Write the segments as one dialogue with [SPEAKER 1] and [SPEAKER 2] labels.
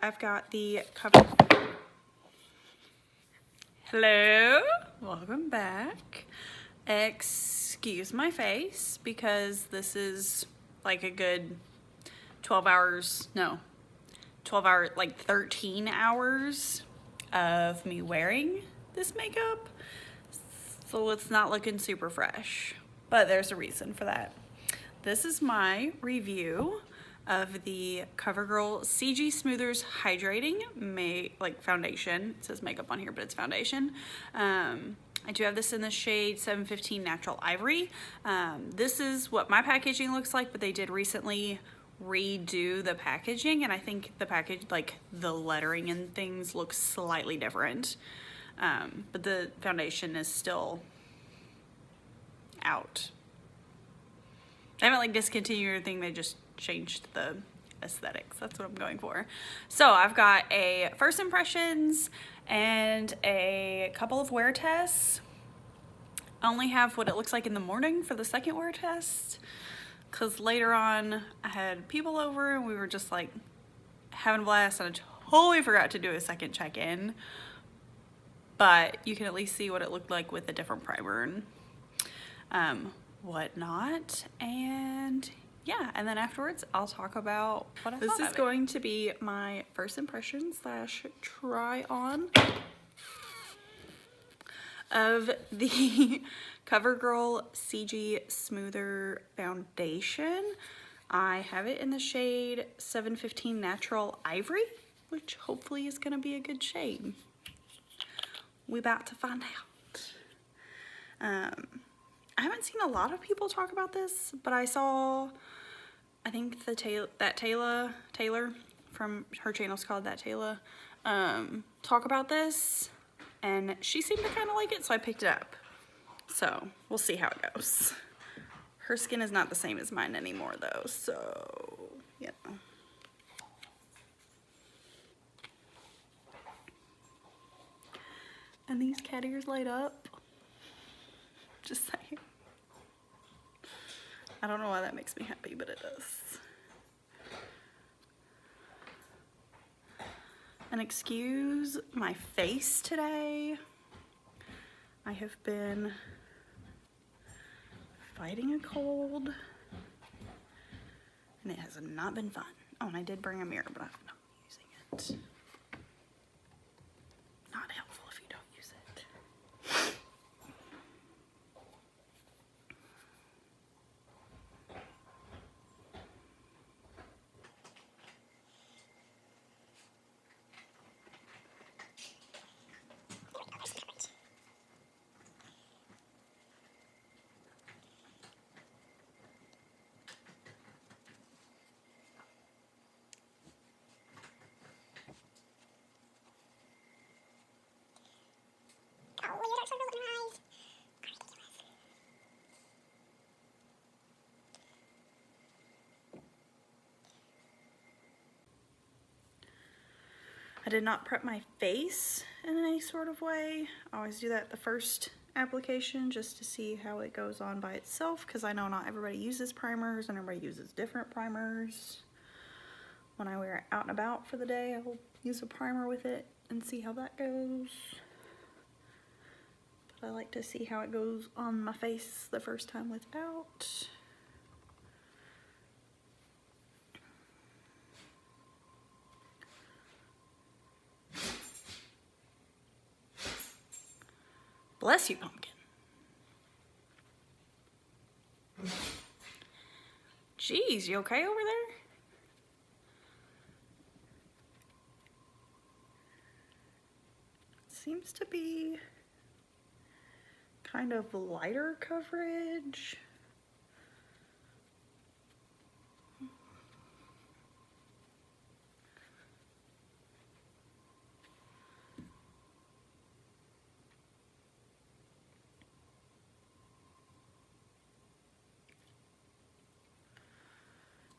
[SPEAKER 1] I've got the cover. Hello, welcome back. Excuse my face because this is like a good 12 hours, no, 12 hours, like 13 hours of me wearing this makeup. So it's not looking super fresh, but there's a reason for that. This is my review of the Covergirl CG Smoothers Hydrating Foundation. It says makeup on here, but it's foundation. I do have this in the shade 715 Natural Ivory. This is what my packaging looks like, but they did recently redo the packaging, and I think the package, like the lettering and things, looks slightly different. But the foundation is still out. I haven't like discontinued or anything, they just changed the aesthetics. That's what I'm going for. So I've got a first impressions and a couple of wear tests. I only have what it looks like in the morning for the second wear test, because later on I had people over and we were just like having a blast, and I totally forgot to do a second check-in. But you can at least see what it looked like with a different primer and whatnot. And yeah, and then afterwards I'll talk about what I thought of it. This is going to be my first impression slash try on of the Covergirl CG Smoother Foundation. I have it in the shade 715 Natural Ivory, which hopefully is gonna be a good shade. We about to find out. I haven't seen a lot of people talk about this, but I saw, I think Taylor from her channel's called That Taylor, talk about this, and she seemed to kind of like it, so I picked it up. So we'll see how it goes. Her skin is not the same as mine anymore though, so yeah. And these cat ears light up. Just saying. I don't know why that makes me happy, but it does. And excuse my face today. I have been fighting a cold, and it has not been fun. Oh, and I did bring a mirror, but I'm not using it. Not helpful if you don't use it. I did not prep my face in any sort of way. I always do that the first application just to see how it goes on by itself, because I know not everybody uses primers and everybody uses different primers. When I wear it out and about for the day, I will use a primer with it and see how that goes. But I like to see how it goes on my face the first time without. Bless you, pumpkin. Jeez, you okay over there? Seems to be kind of lighter coverage.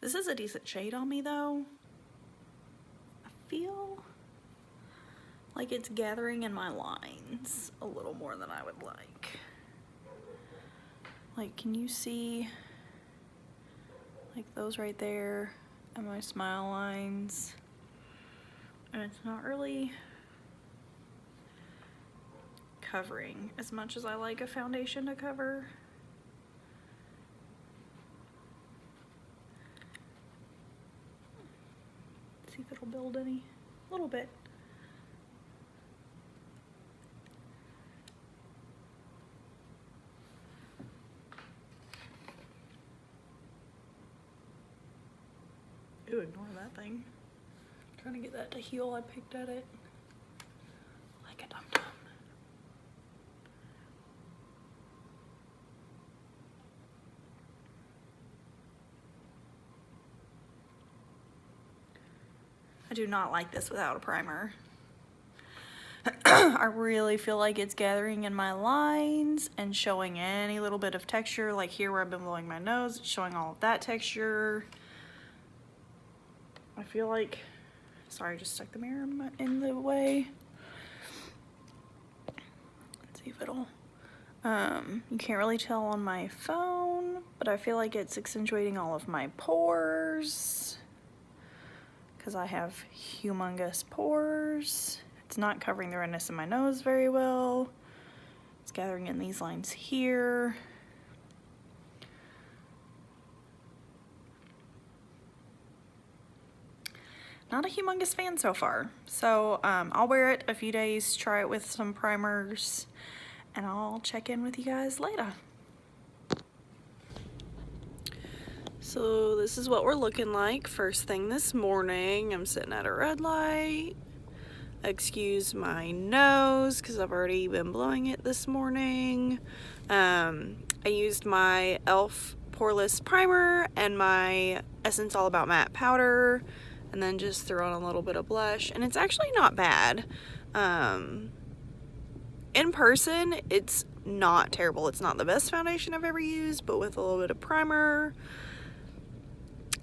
[SPEAKER 1] This is a decent shade on me though. I feel like it's gathering in my lines a little more than I would like. Like, can you see like those right there and my smile lines? and it's not really covering as much as I like a foundation to cover. See if it'll build any. A little bit. Ooh, ignore that thing. I'm trying to get that to heal. I picked at it like a dum-dum. I do not like this without a primer. I really feel like it's gathering in my lines and showing any little bit of texture, like here where I've been blowing my nose, it's showing all of that texture. I feel like, sorry, I just stuck the mirror in the way. Let's see if it'll, you can't really tell on my phone, but I feel like it's accentuating all of my pores because I have humongous pores. It's not covering the redness in my nose very well. It's gathering in these lines here. Not a humongous fan so far. So I'll wear it a few days, try it with some primers, and I'll check in with you guys later. So this is what we're looking like first thing this morning. I'm sitting at a red light. Excuse my nose because I've already been blowing it this morning. I used my e.l.f. poreless primer and my Essence All About Matte powder, and then just threw on a little bit of blush, and it's actually not bad. In person, it's not terrible. It's not the best foundation I've ever used, but with a little bit of primer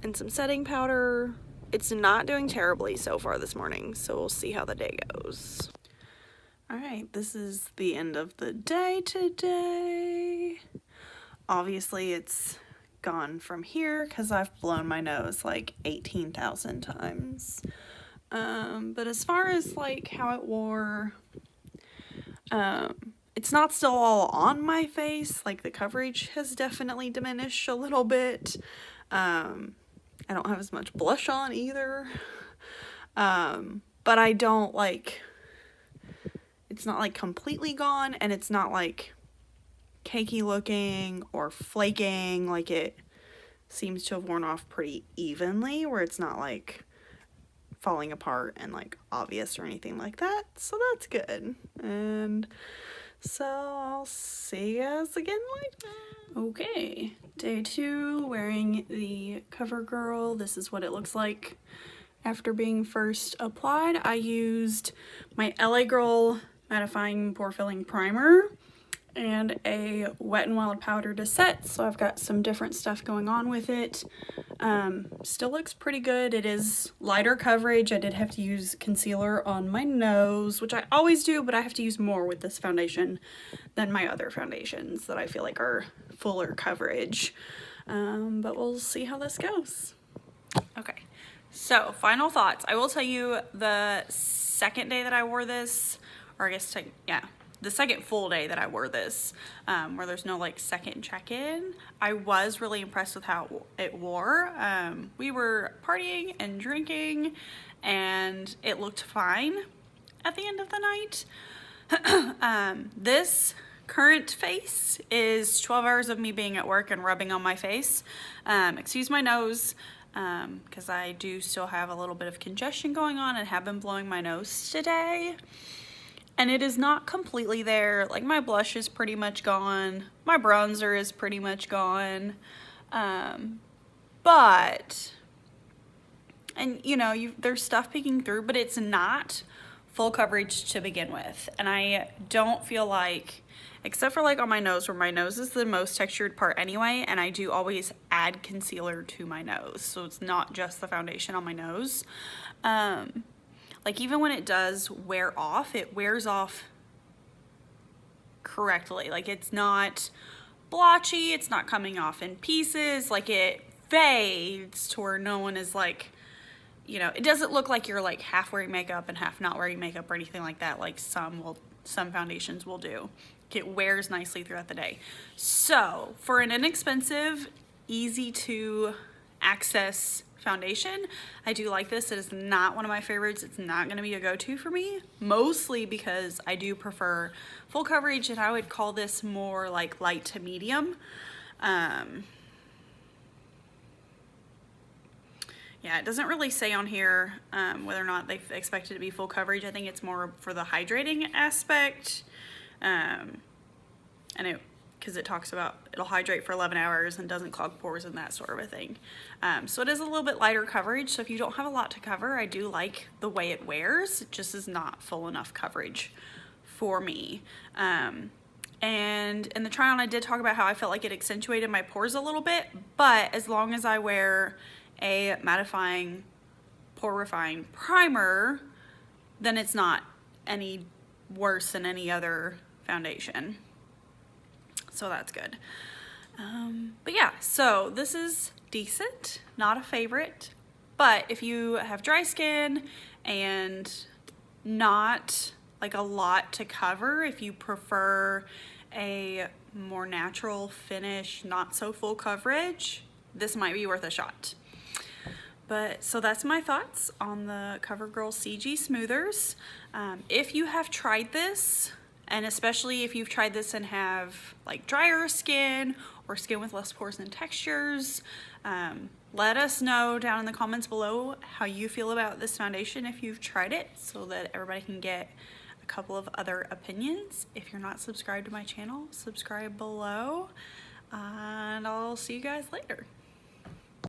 [SPEAKER 1] and some setting powder, it's not doing terribly so far this morning, so we'll see how the day goes. Alright, this is the end of the day today. Obviously it's gone from here because I've blown my nose like 18,000 times. But as far as like how it wore, it's not still all on my face. Like the coverage has definitely diminished a little bit. I don't have as much blush on either. But I don't like, it's not like completely gone, and it's not like cakey looking or flaking. Like it seems to have worn off pretty evenly, where it's not like falling apart and like obvious or anything like that. So that's good. And so I'll see you guys again later. Okay, day 2, wearing the Covergirl. This is what it looks like after being first applied. I used my LA Girl mattifying pore filling primer and a Wet n Wild powder to set, so I've got some different stuff going on with it. Still looks pretty good. It is lighter coverage. I did have to use concealer on my nose, which I always do, but I have to use more with this foundation than my other foundations that I feel like are fuller coverage. But we'll see how this goes. Okay, so final thoughts. I will tell you the second day that I wore this, or I guess, the second full day that I wore this, where there's no like second check-in, I was really impressed with how it wore. We were partying and drinking, and it looked fine at the end of the night. This current face is 12 hours of me being at work and rubbing on my face. Excuse my nose, because I do still have a little bit of congestion going on and have been blowing my nose today. And it is not completely there. Like my blush is pretty much gone. My bronzer is pretty much gone. But, and you know, there's stuff peeking through, but it's not full coverage to begin with. And I don't feel like, except for like on my nose, where my nose is the most textured part anyway, and I do always add concealer to my nose. So it's not just the foundation on my nose. Like even when it does wear off, it wears off correctly. Like it's not blotchy, it's not coming off in pieces. Like it fades to where no one is like, you know, it doesn't look like you're like half wearing makeup and half not wearing makeup or anything like that, like some foundations will do. It wears nicely throughout the day. So for an inexpensive, easy to access foundation, I do like this. It is not one of my favorites. It's not going to be a go-to for me, mostly because I do prefer full coverage, and I would call this more like light to medium. Yeah, it doesn't really say on here whether or not they expect it to be full coverage. I think it's more for the hydrating aspect. Because it talks about it'll hydrate for 11 hours and doesn't clog pores and that sort of a thing. So it is a little bit lighter coverage. So if you don't have a lot to cover, I do like the way it wears. It just is not full enough coverage for me. And in the try on, I did talk about how I felt like it accentuated my pores a little bit, but as long as I wear a mattifying pore refine primer, then it's not any worse than any other foundation. So that's good. But yeah, so this is decent, not a favorite, but if you have dry skin and not like a lot to cover, if you prefer a more natural finish, not so full coverage, this might be worth a shot. But so that's my thoughts on the Covergirl CG Smoothers. If you have tried this, and especially if you've tried this and have like drier skin or skin with less pores and textures, let us know down in the comments below how you feel about this foundation if you've tried it, so that everybody can get a couple of other opinions. If you're not subscribed to my channel, subscribe below, and I'll see you guys later.